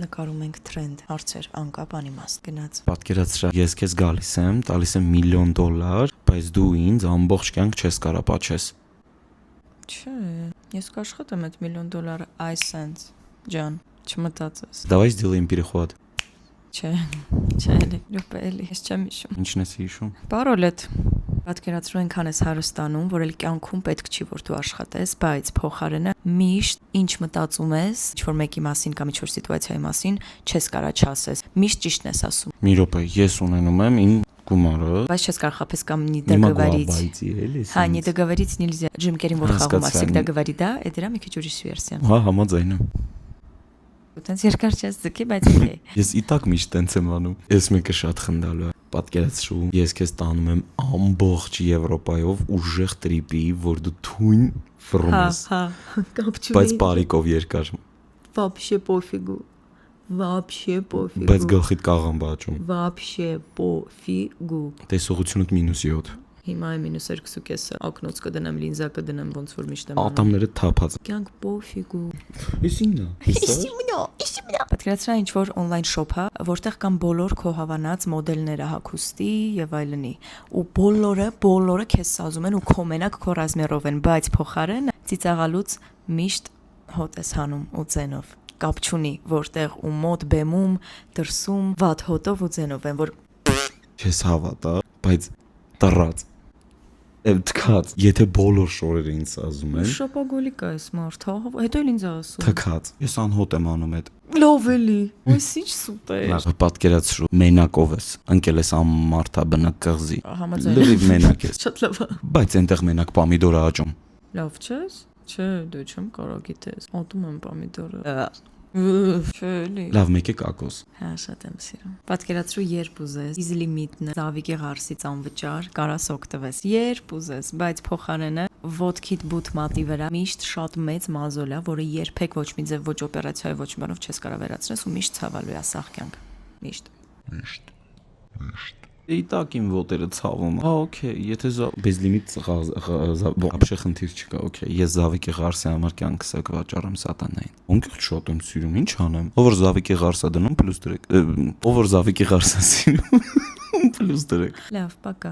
Նկարում ենք թրենդ, հարցեր, անկապ անիմաստ, գնաց։ Պատկերացրա, ես քեզ գալիս եմ, տալիս եմ $1,000,000, բայց դու ինձ ամբողջ կյանք չես կարա պատչես։ Չէ, ես կաշխատեմ այդ $1,000,000 այս սենց, ջան, չմտածես։ Давай сделаем переход։ Չէ, էլի, ես չեմ հիշում։ Ինչն ես հիշում։ Պարոլետ։ Պատկերացրու այնքան ես հարստանում, որ էլ կյանքում պետք չի, որ դու աշխատես, բայց փոխարենը միշտ ինչ մտածում ես, ինչ-որ մեկի մասին կամ ինչ-որ սիտուացիայի մասին, չես կարա չասես։ Միշտ ճիշտն ես ասում։ Մի րոպե, ես ունենում եմ իմ գումարը։ Բայց չես կարող խփես կամ не Не могу договорить. обойти, էլի։ Հա, не договорить нельзя. Джим Керрին որ խաղում է, всегда говори, да, это դրա մի քիչ ուրիշ վերսիան։ Հա, համաձայն եմ։ Ուտենց երկար չես ձգի, բայց օքեյ։ Ես իտակ միշտ տենց եմ անում։ Ես մեկը շատ խնդալու է։ Պատկերացրու, ես քեզ տանում եմ ամբողջ Եվրոպայով ուժեղ տրիպի, որ դու թույն ֆռում ես։ Հա, կապ չունի։ Բայց բարիկով երկար։ Вообще пофигу. Вообще пофигу. Բայց գլխիդ կաղան բաճում։ Вообще пофигу։ Տեսողությունդ -7։ Հիմա է -2.5-ը, ակնոց կդնեմ, լինզա կդնեմ, ոնց որ միշտ եմ անում։ Ատամները թափած։ Կյանք poфигу։ Իսինա։ Պատկերացրա ինչ որ on-line shop է, որտեղ կան բոլոր քո հավանած մոդելները, հագուստի եւ այլնի։ Ու բոլորը քեզ սազում են ու քո մենակ քո ռազմերով են, բայց փոխարենը ծիծաղալուց միշտ հոտ ես հանում ու ձենով։ Կապ չունի, որտեղ ու մոտ բեմում, դրսում, վատ հոտով ու ձենով են, որ Չես հավատա, բայց տրած։ Թքած, եթե բոլոր շորերը ինձ ասում են, շոպագոլիկա ես մարդ, հա, հետո էլ ինձ ասում։ թքած։ Ես անհոտ եմ անում այդ։ Լավ էլի։ Այս ինչ սուտ է։ Լավ, պատկերացրու, մենակով ես, ընկել ես ամմարթա բնակ կղզի։ Համաձայն։ Լրիվ մենակ ես։ Շատ լավ է։ Բայց այնտեղ մենակ պամիդոր է աճում։ Լավ չես։ Չէ, դու չեմ կարող գիտես։ Ատում եմ պամիդորը։ Չէ, էլի։ Լավ, մեկ է կակոս։ Հա, շատ եմ սիրում։ Պատկերացրու երբ ուզես, easy limit-ն, Զավիկի Ղարսից անվճար, կարաս օգտվես։ Երբ ուզես, բայց փոխարենը ոտքիդ բութ մատի վրա միշտ շատ մեծ մազոլ է, որը երբեք ոչ մի ձև, ոչ օպերացիայի, ոչ մի բանով չես կարող վերացնես ու միշտ ցավալու է սաղ կյանք։ Միշտ։ Իտակ իմ ոտերը ցավում։ Հա, օքեյ, եթե без лимит вообще խնդիր չկա, օքեյ։ Ես Զավիկի Ղարսի համար կյանքս կվաճառեմ սատանային։ Ոնք շատ եմ սիրում, ինչ անեմ։ Ով որ Զավիկի Ղարսա դնում, պլյուս 3։ Ով որ Զավիկի Ղարսա սիրում, պլյուս 3։ Լավ, пока։